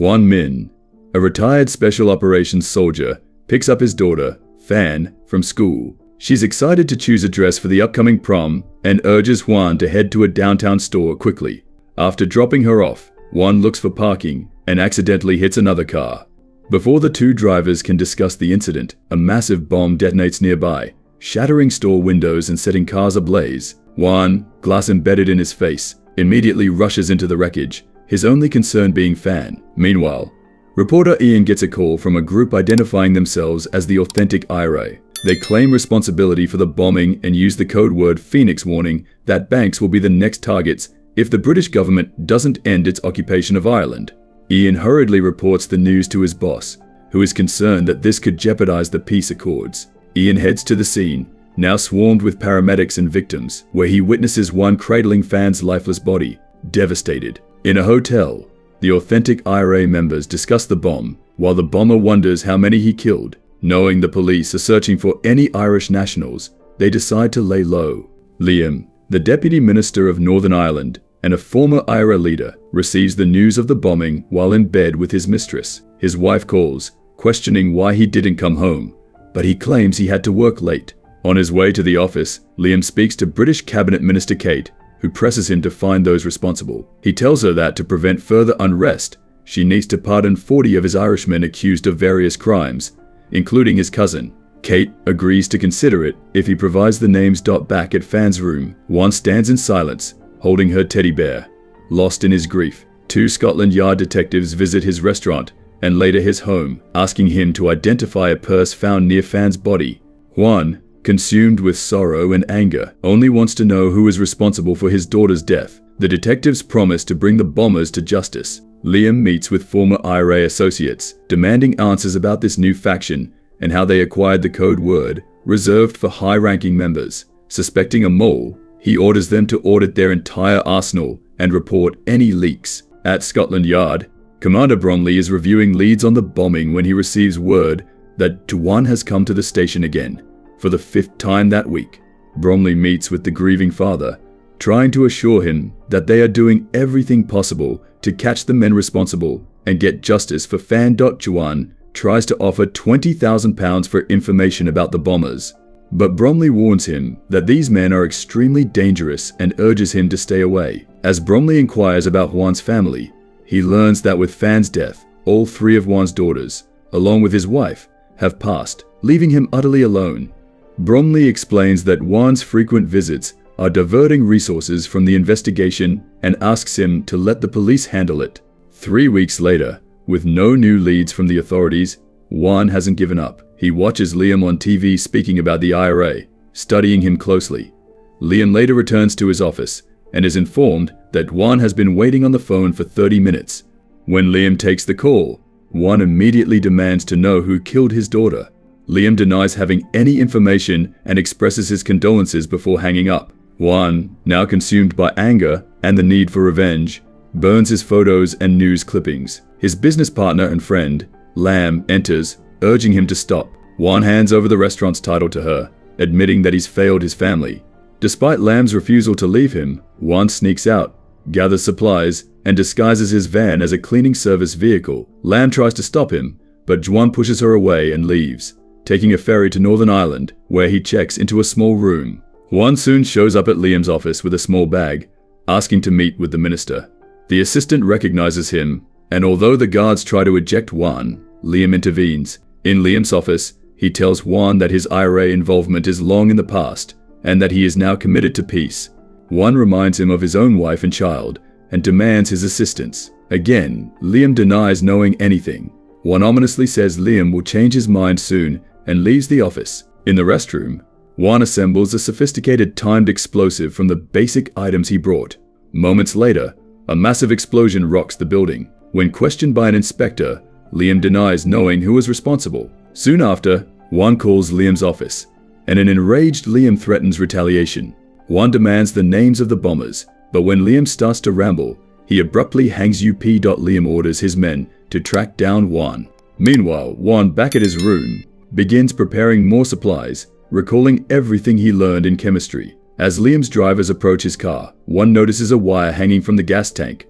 Juan Min, a retired special operations soldier, picks up his daughter, Fan, from school. She's excited to choose a dress for the upcoming prom and urges Juan to head to a downtown store quickly. After dropping her off, Juan looks for parking and accidentally hits another car. Before the two drivers can discuss the incident, a massive bomb detonates nearby, shattering store windows and setting cars ablaze. Juan, glass embedded in his face, immediately rushes into the wreckage, his only concern being Fan. Meanwhile, reporter Ian gets a call from a group identifying themselves as the Authentic IRA. They claim responsibility for the bombing and use the code word Phoenix, warning that banks will be the next targets if the British government doesn't end its occupation of Ireland. Ian hurriedly reports the news to his boss, who is concerned that this could jeopardize the peace accords. Ian heads to the scene, now swarmed with paramedics and victims, where he witnesses one cradling Fan's lifeless body, devastated. In a hotel, the Authentic IRA members discuss the bomb, while the bomber wonders how many he killed. Knowing the police are searching for any Irish nationals, they decide to lay low. Liam, the Deputy Minister of Northern Ireland and a former IRA leader, receives the news of the bombing while in bed with his mistress. His wife calls, questioning why he didn't come home, but he claims he had to work late. On his way to the office, Liam speaks to British Cabinet Minister Kate, who presses him to find those responsible. He tells her that to prevent further unrest, she needs to pardon 40 of his Irishmen accused of various crimes, including his cousin. Kate agrees to consider it if he provides the names. Back at Fan's room, Juan stands in silence, holding her teddy bear. Lost in his grief, two Scotland Yard detectives visit his restaurant and later his home, asking him to identify a purse found near Fan's body. Juan, consumed with sorrow and anger, only wants to know who is responsible for his daughter's death. The detectives promise to bring the bombers to justice. Liam meets with former IRA associates, demanding answers about this new faction and how they acquired the code word, reserved for high-ranking members. Suspecting a mole, he orders them to audit their entire arsenal and report any leaks. At Scotland Yard, Commander Bromley is reviewing leads on the bombing when he receives word that Juan has come to the station again, for the 5th time that week. Bromley meets with the grieving father, trying to assure him that they are doing everything possible to catch the men responsible and get justice for Fan. Juan tries to offer £20,000 for information about the bombers, but Bromley warns him that these men are extremely dangerous and urges him to stay away. As Bromley inquires about Juan's family, he learns that with Fan's death, all 3 of Juan's daughters, along with his wife, have passed, leaving him utterly alone. Bromley explains that Juan's frequent visits are diverting resources from the investigation and asks him to let the police handle it. 3 weeks later, with no new leads from the authorities, Juan hasn't given up. He watches Liam on TV speaking about the IRA, studying him closely. Liam later returns to his office and is informed that Juan has been waiting on the phone for 30 minutes. When Liam takes the call, Juan immediately demands to know who killed his daughter. Liam denies having any information and expresses his condolences before hanging up. Juan, now consumed by anger and the need for revenge, burns his photos and news clippings. His business partner and friend, Lam, enters, urging him to stop. Juan hands over the restaurant's title to her, admitting that he's failed his family. Despite Lam's refusal to leave him, Juan sneaks out, gathers supplies, and disguises his van as a cleaning service vehicle. Lam tries to stop him, but Juan pushes her away and leaves, taking a ferry to Northern Ireland, where he checks into a small room. Juan soon shows up at Liam's office with a small bag, asking to meet with the minister. The assistant recognizes him, and although the guards try to eject Juan, Liam intervenes. In Liam's office, he tells Juan that his IRA involvement is long in the past, and that he is now committed to peace. Juan reminds him of his own wife and child, and demands his assistance. Again, Liam denies knowing anything. Juan ominously says Liam will change his mind soon, and leaves the office. In the restroom, Juan assembles a sophisticated timed explosive from the basic items he brought. Moments later, a massive explosion rocks the building. When questioned by an inspector, Liam denies knowing who was responsible. Soon after, Juan calls Liam's office, and an enraged Liam threatens retaliation. Juan demands the names of the bombers, but when Liam starts to ramble, he abruptly hangs up. Liam orders his men to track down Juan. Meanwhile, Juan, back at his room, begins preparing more supplies, recalling everything he learned in chemistry. As Liam's drivers approach his car, Juan notices a wire hanging from the gas tank.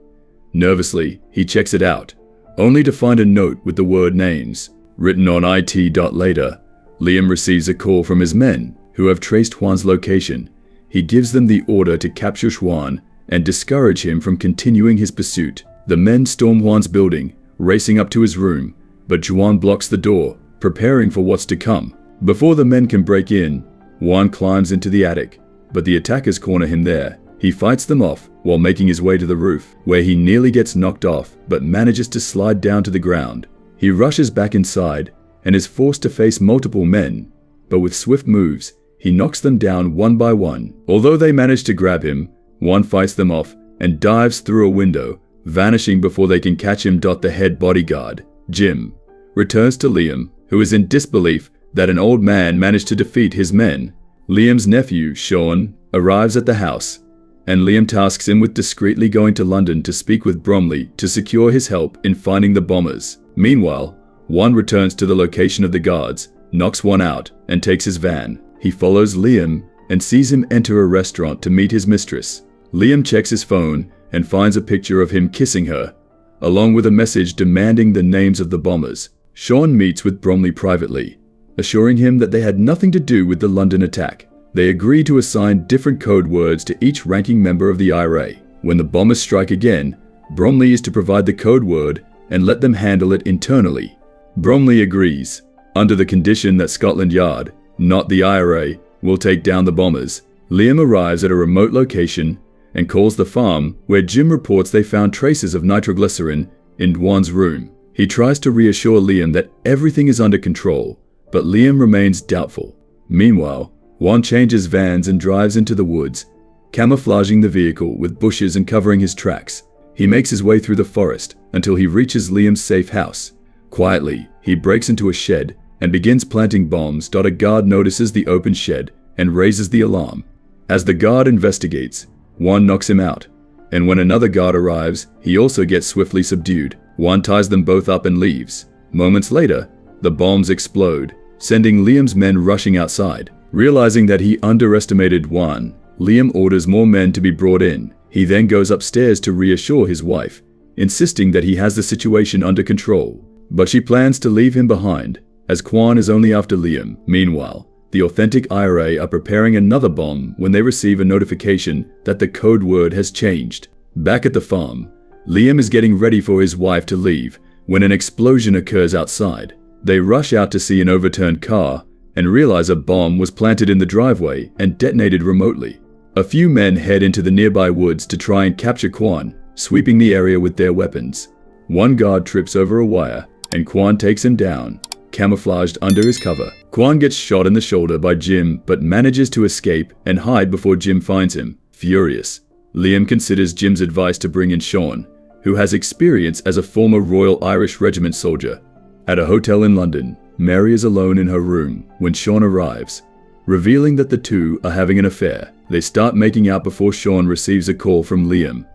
Nervously, he checks it out, only to find a note with the word names written on it. Later, Liam receives a call from his men, who have traced Juan's location. He gives them the order to capture Juan and discourage him from continuing his pursuit. The men storm Juan's building, racing up to his room, but Juan blocks the door, preparing for what's to come. Before the men can break in, Juan climbs into the attic, but the attackers corner him there. He fights them off while making his way to the roof, where he nearly gets knocked off but manages to slide down to the ground. He rushes back inside and is forced to face multiple men, but with swift moves, he knocks them down one by one. Although they manage to grab him, Juan fights them off and dives through a window, vanishing before they can catch him. The head bodyguard, Jim, returns to Liam, who is in disbelief that an old man managed to defeat his men. Liam's nephew, Sean, arrives at the house, and Liam tasks him with discreetly going to London to speak with Bromley to secure his help in finding the bombers. Meanwhile, Juan returns to the location of the guards, knocks one out, and takes his van. He follows Liam and sees him enter a restaurant to meet his mistress. Liam checks his phone and finds a picture of him kissing her, along with a message demanding the names of the bombers. Sean meets with Bromley privately, assuring him that they had nothing to do with the London attack. They agree to assign different code words to each ranking member of the IRA. When the bombers strike again, Bromley is to provide the code word and let them handle it internally. Bromley agrees, under the condition that Scotland Yard, not the IRA, will take down the bombers. Liam arrives at a remote location and calls the farm, where Jim reports they found traces of nitroglycerin in Juan's room. He tries to reassure Liam that everything is under control, but Liam remains doubtful. Meanwhile, Juan changes vans and drives into the woods, camouflaging the vehicle with bushes and covering his tracks. He makes his way through the forest until he reaches Liam's safe house. Quietly, he breaks into a shed and begins planting bombs. A guard notices the open shed and raises the alarm. As the guard investigates, Juan knocks him out, and when another guard arrives, he also gets swiftly subdued. Juan ties them both up and leaves. Moments later, the bombs explode, sending Liam's men rushing outside. Realizing that he underestimated Juan, Liam orders more men to be brought in. He then goes upstairs to reassure his wife, insisting that he has the situation under control. But she plans to leave him behind, as Quan is only after Liam. Meanwhile, the authentic IRA are preparing another bomb when they receive a notification that the code word has changed. Back at the farm, Liam is getting ready for his wife to leave when an explosion occurs outside. They rush out to see an overturned car and realize a bomb was planted in the driveway and detonated remotely. A few men head into the nearby woods to try and capture Quan, sweeping the area with their weapons. One guard trips over a wire, and Quan takes him down, camouflaged under his cover. Quan gets shot in the shoulder by Jim, but manages to escape and hide before Jim finds him. Furious, Liam considers Jim's advice to bring in Sean, who has experience as a former Royal Irish Regiment soldier. At a hotel in London, Mary is alone in her room when Sean arrives, revealing that the two are having an affair. They start making out before Sean receives a call from Liam,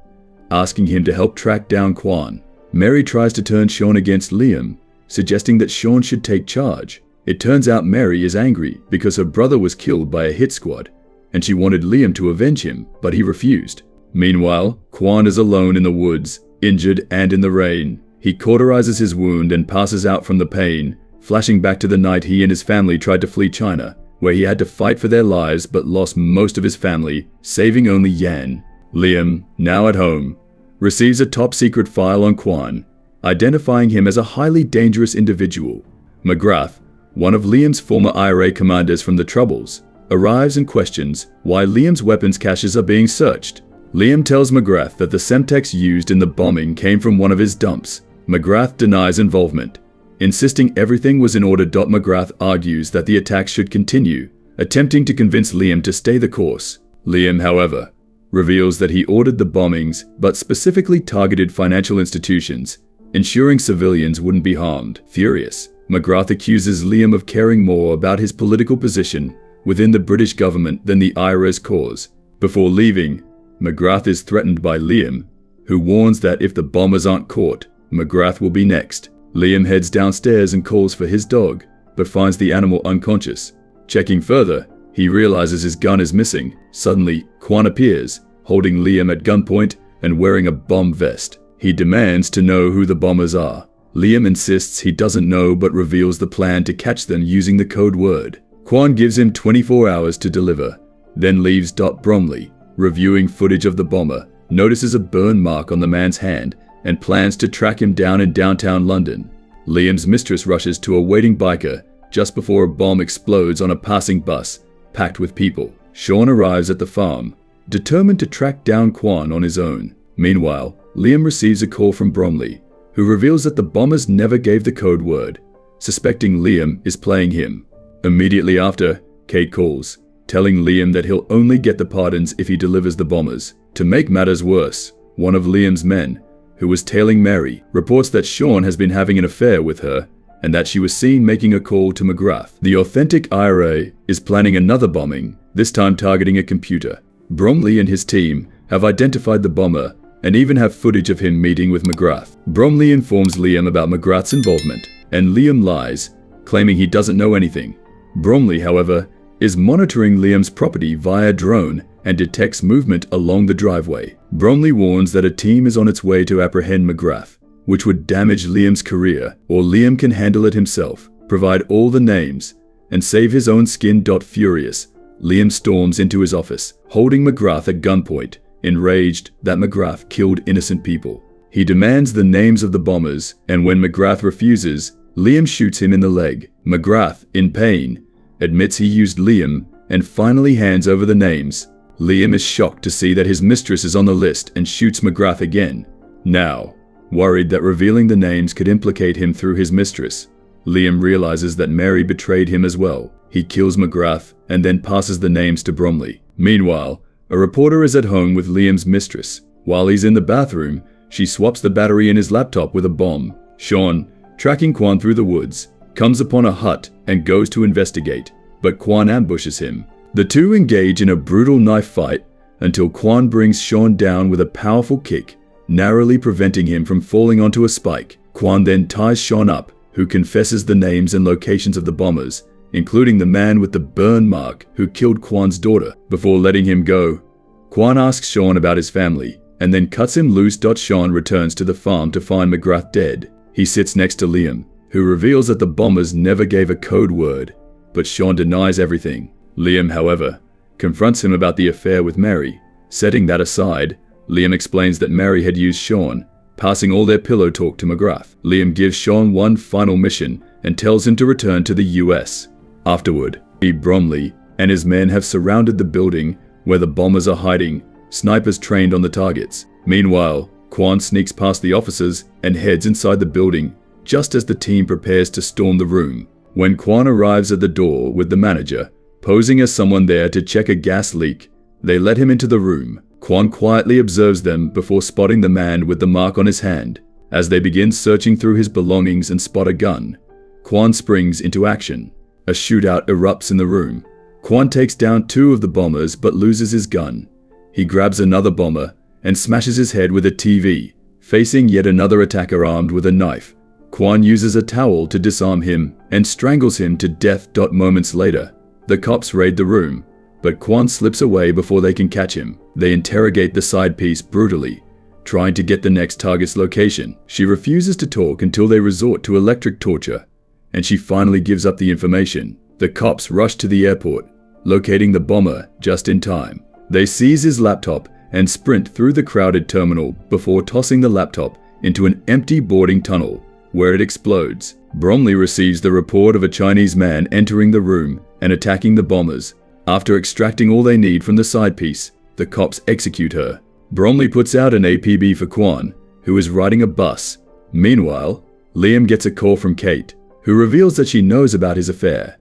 asking him to help track down Quan. Mary tries to turn Sean against Liam, suggesting that Sean should take charge. It turns out Mary is angry because her brother was killed by a hit squad, and she wanted Liam to avenge him, but he refused. Meanwhile, Quan is alone in the woods, injured and in the rain. He cauterizes his wound and passes out from the pain, flashing back to the night he and his family tried to flee China, where he had to fight for their lives but lost most of his family, saving only Yan. Liam, now at home, receives a top-secret file on Quan, identifying him as a highly dangerous individual. McGrath, one of Liam's former IRA commanders from the Troubles, arrives and questions why Liam's weapons caches are being searched. Liam tells McGrath that the Semtex used in the bombing came from one of his dumps. McGrath denies involvement, insisting everything was in order. McGrath argues that the attacks should continue, attempting to convince Liam to stay the course. Liam, however, reveals that he ordered the bombings but specifically targeted financial institutions, ensuring civilians wouldn't be harmed. Furious, McGrath accuses Liam of caring more about his political position within the British government than the IRA's cause. Before leaving, McGrath is threatened by Liam, who warns that if the bombers aren't caught, McGrath will be next. Liam heads downstairs and calls for his dog, but finds the animal unconscious. Checking further, he realizes his gun is missing. Suddenly, Quan appears, holding Liam at gunpoint and wearing a bomb vest. He demands to know who the bombers are. Liam insists he doesn't know but reveals the plan to catch them using the code word. Kwan gives him 24 hours to deliver, then leaves. Bromley, reviewing footage of the bomber, notices a burn mark on the man's hand and plans to track him down in downtown London. Liam's mistress rushes to a waiting biker just before a bomb explodes on a passing bus packed with people. Sean arrives at the farm, determined to track down Kwan on his own. Meanwhile, Liam receives a call from Bromley, who reveals that the bombers never gave the code word, suspecting Liam is playing him. Immediately after, Kate calls, telling Liam that he'll only get the pardons if he delivers the bombers. To make matters worse, one of Liam's men, who was tailing Mary, reports that Sean has been having an affair with her and that she was seen making a call to McGrath. The authentic IRA is planning another bombing, this time targeting a computer. Bromley and his team have identified the bomber and even have footage of him meeting with McGrath. Bromley informs Liam about McGrath's involvement, and Liam lies, claiming he doesn't know anything. Bromley, however, is monitoring Liam's property via drone and detects movement along the driveway. Bromley warns that a team is on its way to apprehend McGrath, which would damage Liam's career, or Liam can handle it himself, provide all the names, and save his own skin. Furious, Liam storms into his office, holding McGrath at gunpoint, enraged that McGrath killed innocent people. He demands the names of the bombers, and when McGrath refuses, Liam shoots him in the leg. McGrath, in pain, admits he used Liam and finally hands over the names. Liam is shocked to see that his mistress is on the list and shoots McGrath again. Now, worried that revealing the names could implicate him through his mistress, Liam realizes that Mary betrayed him as well. He kills McGrath and then passes the names to Bromley. Meanwhile, a reporter is at home with Liam's mistress. While he's in the bathroom, she swaps the battery in his laptop with a bomb. Sean, tracking Kwan through the woods, comes upon a hut and goes to investigate, but Kwan ambushes him. The two engage in a brutal knife fight until Kwan brings Sean down with a powerful kick, narrowly preventing him from falling onto a spike. Kwan then ties Sean up, who confesses the names and locations of the bombers, including the man with the burn mark who killed Kwan's daughter. Before letting him go, Kwan asks Sean about his family and then cuts him loose. Sean returns to the farm to find McGrath dead. He sits next to Liam, who reveals that the bombers never gave a code word, but Sean denies everything. Liam, however, confronts him about the affair with Mary. Setting that aside, Liam explains that Mary had used Sean, passing all their pillow talk to McGrath. Liam gives Sean one final mission and tells him to return to the US. Afterward, Bromley and his men have surrounded the building where the bombers are hiding, snipers trained on the targets. Meanwhile, Kwan sneaks past the officers and heads inside the building just as the team prepares to storm the room. When Kwan arrives at the door with the manager, posing as someone there to check a gas leak, they let him into the room. Kwan quietly observes them before spotting the man with the mark on his hand. As they begin searching through his belongings and spot a gun, Kwan springs into action. A shootout erupts in the room. Kwan takes down two of the bombers but loses his gun. He grabs another bomber and smashes his head with a TV, facing yet another attacker armed with a knife. Kwan uses a towel to disarm him and strangles him to death. Moments later, the cops raid the room, but Kwan slips away before they can catch him. They interrogate the side piece brutally, trying to get the next target's location. She refuses to talk until they resort to electric torture, and she finally gives up the information. The cops rush to the airport, locating the bomber just in time. They seize his laptop and sprint through the crowded terminal before tossing the laptop into an empty boarding tunnel, where it explodes. Bromley receives the report of a Chinese man entering the room and attacking the bombers. After extracting all they need from the side piece, the cops execute her. Bromley puts out an APB for Kwan, who is riding a bus. Meanwhile, Liam gets a call from Kate, who reveals that she knows about his affair.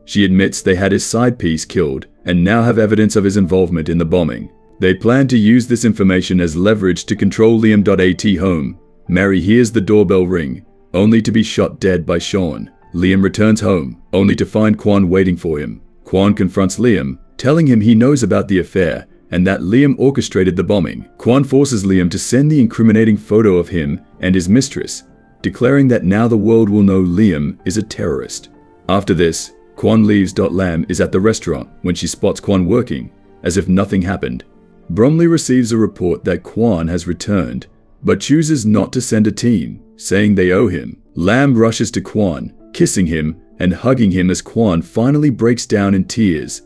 She admits they had his side piece killed and now have evidence of his involvement in the bombing. They plan to use this information as leverage to control Liam. At home, Mary hears the doorbell ring, only to be shot dead by Sean. Liam returns home, only to find Kwan waiting for him. Kwan confronts Liam, telling him he knows about the affair and that Liam orchestrated the bombing. Kwan forces Liam to send the incriminating photo of him and his mistress, declaring that now the world will know Liam is a terrorist. After this, Kwan leaves. Lam is at the restaurant when she spots Kwan working, as if nothing happened. Bromley receives a report that Kwan has returned, but chooses not to send a team, saying they owe him. Lam rushes to Quan, kissing him and hugging him as Quan finally breaks down in tears,